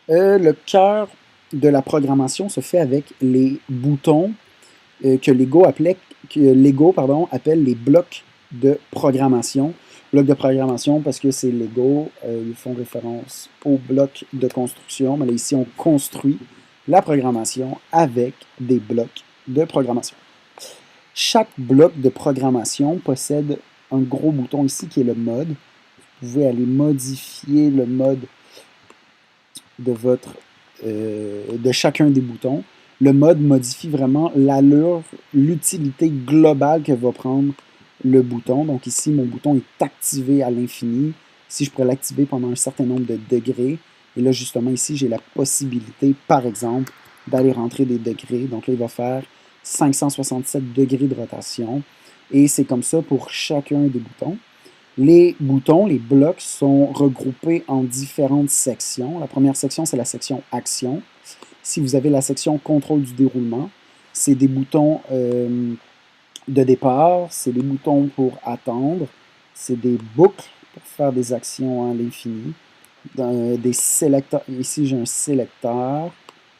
Le cœur de la programmation se fait avec les boutons que Lego pardon, appelle les blocs de programmation. Blocs de programmation parce que c'est Lego, ils font référence aux blocs de construction, mais là, ici on construit la programmation avec des blocs de programmation. Chaque bloc de programmation possède un gros bouton ici qui est le mode. Vous pouvez aller modifier le mode de de chacun des boutons. Le mode modifie vraiment l'allure, l'utilité globale que va prendre le bouton. Donc ici, mon bouton est activé à l'infini. Ici, je pourrais l'activer pendant un certain nombre de degrés. Et là, justement, ici, j'ai la possibilité, par exemple, d'aller rentrer des degrés. Donc là, il va faire 567 degrés de rotation. Et c'est comme ça pour chacun des boutons. Les boutons, les blocs, sont regroupés en différentes sections. La première section, c'est la section Action. Si vous avez la section Contrôle du déroulement, c'est des boutons de départ, c'est des boutons pour attendre, c'est des boucles pour faire des actions à l'infini, des sélecteurs. Ici, j'ai un sélecteur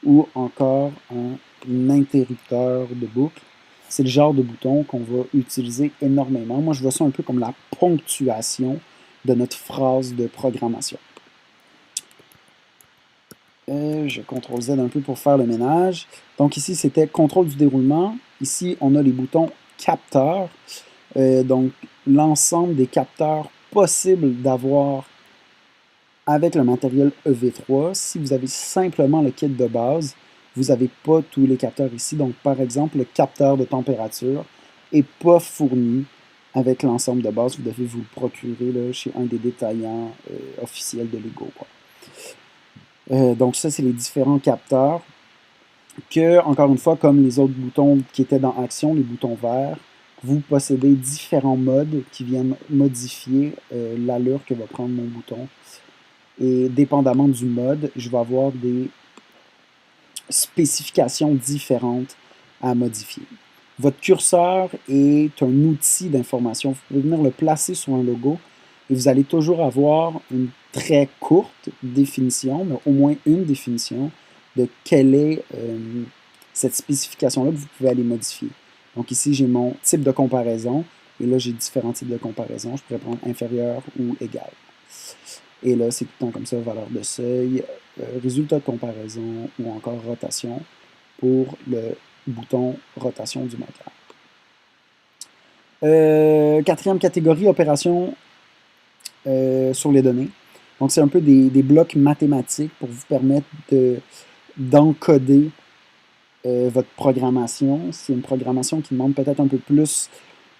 ou encore un interrupteur de boucle. C'est le genre de bouton qu'on va utiliser énormément. Moi, je vois ça un peu comme la ponctuation de notre phrase de programmation. Je CTRL Z un peu pour faire le ménage. Donc ici, c'était contrôle du déroulement. Ici, on a les boutons capteurs. Donc, l'ensemble des capteurs possibles d'avoir avec le matériel EV3. Si vous avez simplement le kit de base, vous n'avez pas tous les capteurs ici. Donc, par exemple, le capteur de température n'est pas fourni avec l'ensemble de base. Vous devez vous le procurer là, chez un des détaillants officiels de Lego, quoi. Donc, ça, c'est les différents capteurs que, encore une fois, comme les autres boutons qui étaient dans Action, les boutons verts, vous possédez différents modes qui viennent modifier l'allure que va prendre mon bouton. Et dépendamment du mode, je vais avoir des spécifications différentes à modifier. Votre curseur est un outil d'information. Vous pouvez venir le placer sur un logo et vous allez toujours avoir une très courte définition, mais au moins une définition de quelle est cette spécification-là que vous pouvez aller modifier. Donc ici, j'ai mon type de comparaison et là, j'ai différents types de comparaison. Je pourrais prendre inférieur ou égal. Et là, c'est tout le temps comme ça, valeur de seuil, résultat de comparaison ou encore rotation pour le bouton rotation du moteur. Quatrième catégorie, opération sur les données. Donc, c'est un peu des blocs mathématiques pour vous permettre d'encoder votre programmation. C'est une programmation qui demande peut-être un peu plus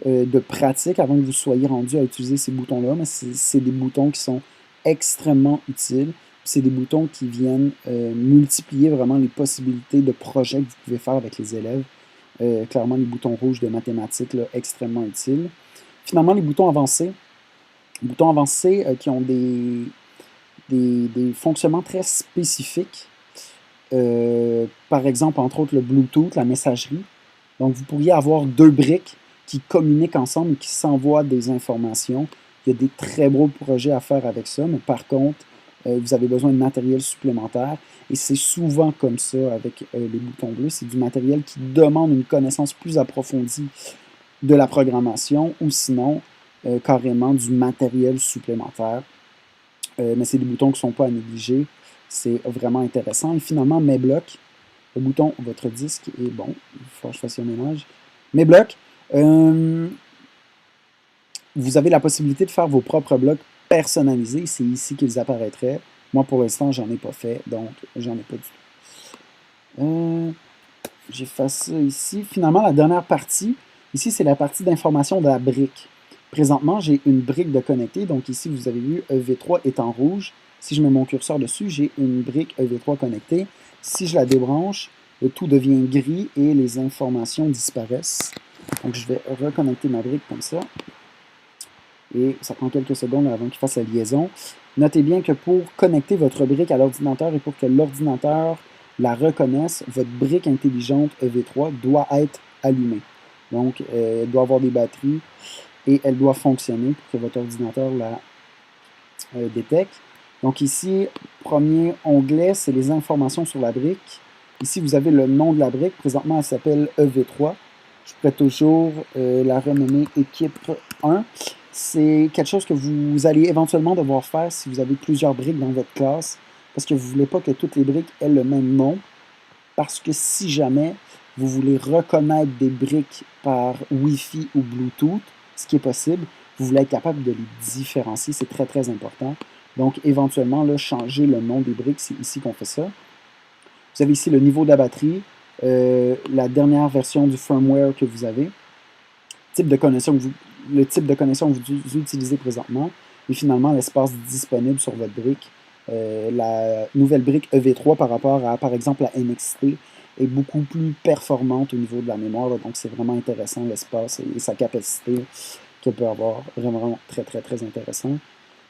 de pratique avant que vous soyez rendu à utiliser ces boutons-là, mais c'est des boutons qui sont extrêmement utiles. C'est des boutons qui viennent multiplier vraiment les possibilités de projets que vous pouvez faire avec les élèves. Clairement, les boutons rouges de mathématiques, là, extrêmement utiles. Finalement, les boutons avancés. Les boutons avancés qui ont des fonctionnements très spécifiques. Par exemple, entre autres, le Bluetooth, la messagerie. Donc, vous pourriez avoir deux briques qui communiquent ensemble et qui s'envoient des informations. Il y a des très beaux projets à faire avec ça, mais par contre, vous avez besoin de matériel supplémentaire. Et c'est souvent comme ça avec les boutons bleus. C'est du matériel qui demande une connaissance plus approfondie de la programmation ou sinon carrément du matériel supplémentaire. Mais c'est des boutons qui ne sont pas à négliger. C'est vraiment intéressant. Et finalement, mes blocs. Le bouton, votre disque est bon. Il faut que je fasse un ménage. Mes blocs. Vous avez la possibilité de faire vos propres blocs personnalisés. C'est ici qu'ils apparaîtraient. Moi, pour l'instant, j'en ai pas fait, donc j'en ai pas du tout. J'efface ça ici. Finalement, la dernière partie, ici, c'est la partie d'information de la brique. Présentement, j'ai une brique de connecté. Donc ici, vous avez vu, EV3 est en rouge. Si je mets mon curseur dessus, j'ai une brique EV3 connectée. Si je la débranche, le tout devient gris et les informations disparaissent. Donc je vais reconnecter ma brique comme ça. Et ça prend quelques secondes avant qu'il fasse la liaison. Notez bien que pour connecter votre brique à l'ordinateur et pour que l'ordinateur la reconnaisse, votre brique intelligente EV3 doit être allumée. Donc, elle doit avoir des batteries et elle doit fonctionner pour que votre ordinateur la détecte. Donc ici, premier onglet, c'est les informations sur la brique. Ici, vous avez le nom de la brique. Présentement, elle s'appelle EV3. Je pourrais toujours la renommer équipe 1. C'est quelque chose que vous allez éventuellement devoir faire si vous avez plusieurs briques dans votre classe, parce que vous ne voulez pas que toutes les briques aient le même nom, parce que si jamais vous voulez reconnaître des briques par Wi-Fi ou Bluetooth, ce qui est possible, vous voulez être capable de les différencier, c'est très très important. Donc éventuellement, là, changer le nom des briques, c'est ici qu'on fait ça. Vous avez ici le niveau de la batterie, la dernière version du firmware que vous avez, type de connexion le type de connexion que vous utilisez présentement, et finalement l'espace disponible sur votre brique. La nouvelle brique EV3 par rapport à, par exemple, la NXT est beaucoup plus performante au niveau de la mémoire, là, donc c'est vraiment intéressant l'espace et sa capacité qu'elle peut avoir, vraiment très très très intéressant.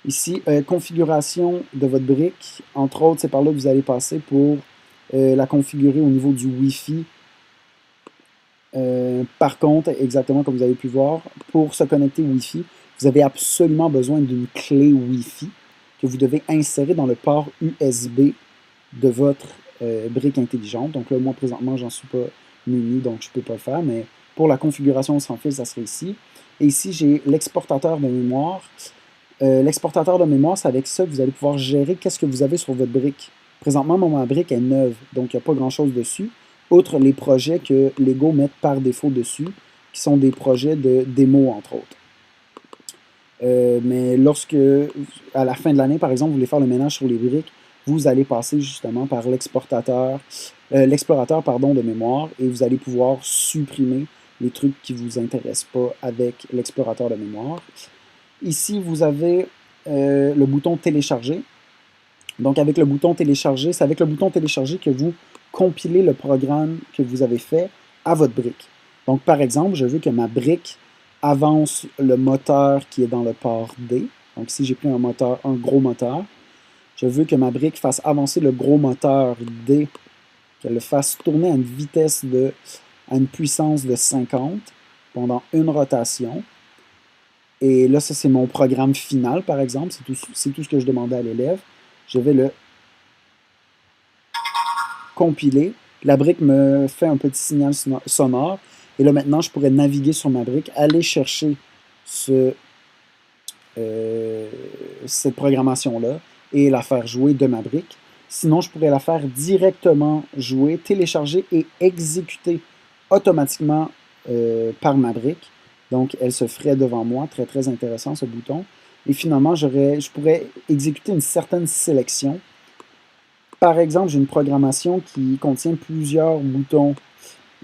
Ici, configuration de votre brique, entre autres, c'est par là que vous allez passer pour la configurer au niveau du Wi-Fi. Par contre, exactement comme vous avez pu voir, pour se connecter Wi-Fi, vous avez absolument besoin d'une clé Wi-Fi que vous devez insérer dans le port USB de votre brique intelligente. Donc là, moi, présentement, j'en suis pas muni, donc je ne peux pas le faire, mais pour la configuration sans fil, ça serait ici. Et ici, j'ai l'exportateur de mémoire. L'exportateur de mémoire, c'est avec ça que vous allez pouvoir gérer qu'est-ce que vous avez sur votre brique. Présentement, ma brique est neuve, donc il n'y a pas grand-chose dessus, outre les projets que Lego met par défaut dessus, qui sont des projets de démo, entre autres. Mais lorsque, à la fin de l'année, par exemple, vous voulez faire le ménage sur les briques, vous allez passer justement par l'explorateur de mémoire et vous allez pouvoir supprimer les trucs qui ne vous intéressent pas avec l'explorateur de mémoire. Ici, vous avez le bouton télécharger. Donc, avec le bouton télécharger, c'est avec le bouton télécharger que vous compilez le programme que vous avez fait à votre brique. Donc, par exemple, je veux que ma brique avance le moteur qui est dans le port D. Donc, si j'ai pris un gros moteur, je veux que ma brique fasse avancer le gros moteur D, qu'elle le fasse tourner à à une puissance de 50 pendant une rotation. Et là, ça, c'est mon programme final, par exemple. C'est tout ce que je demandais à l'élève. Je vais le compiler. La brique me fait un petit signal sonore. Et là, maintenant, je pourrais naviguer sur ma brique, aller chercher cette programmation-là et la faire jouer de ma brique. Sinon, je pourrais la faire directement jouer, télécharger et exécuter automatiquement par ma brique. Donc, elle se ferait devant moi. Très, très intéressant, ce bouton. Et finalement, je pourrais exécuter une certaine sélection. Par exemple, j'ai une programmation qui contient plusieurs boutons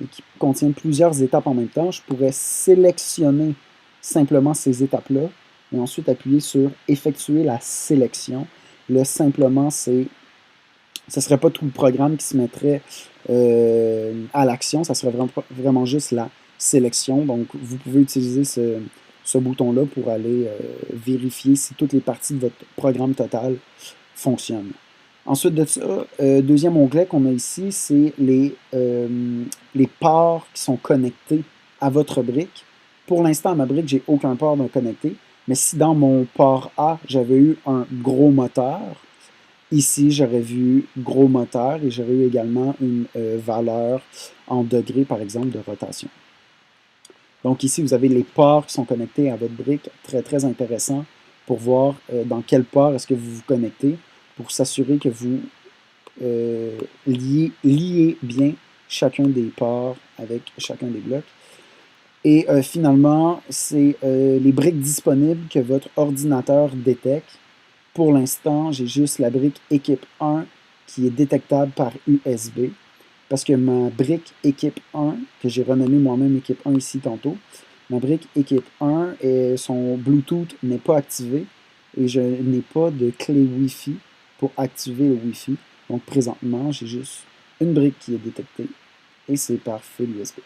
et qui contient plusieurs étapes en même temps. Je pourrais sélectionner simplement ces étapes-là et ensuite appuyer sur « Effectuer la sélection ». Là, simplement, ce ne serait pas tout le programme qui se mettrait à l'action, ça serait vraiment juste la sélection. Donc, vous pouvez utiliser ce bouton-là pour aller vérifier si toutes les parties de votre programme total fonctionnent. Ensuite de ça, deuxième onglet qu'on a ici, c'est les ports qui sont connectés à votre brique. Pour l'instant, à ma brique, j'ai aucun port de connecté, mais si dans mon port A, j'avais eu un gros moteur, ici, j'aurais vu gros moteur et j'aurais eu également une valeur en degrés, par exemple, de rotation. Donc ici, vous avez les ports qui sont connectés à votre brique, très, très intéressant pour voir dans quel port est-ce que vous vous connectez, pour s'assurer que vous liez bien chacun des ports avec chacun des blocs. Et finalement, c'est les briques disponibles que votre ordinateur détecte. Pour l'instant, j'ai juste la brique équipe 1 qui est détectable par USB. Parce que ma brique équipe 1, que j'ai renommée moi-même équipe 1 ici tantôt, ma brique équipe 1, son Bluetooth n'est pas activé et je n'ai pas de clé Wi-Fi pour activer le Wi-Fi. Donc présentement, j'ai juste une brique qui est détectée et c'est par fil USB.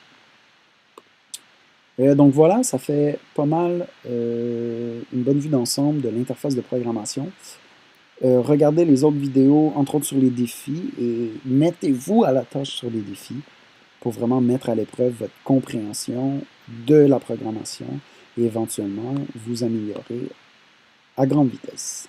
Donc voilà, ça fait pas mal une bonne vue d'ensemble de l'interface de programmation. Regardez les autres vidéos, entre autres sur les défis, et mettez-vous à la tâche sur les défis pour vraiment mettre à l'épreuve votre compréhension de la programmation et éventuellement vous améliorer à grande vitesse.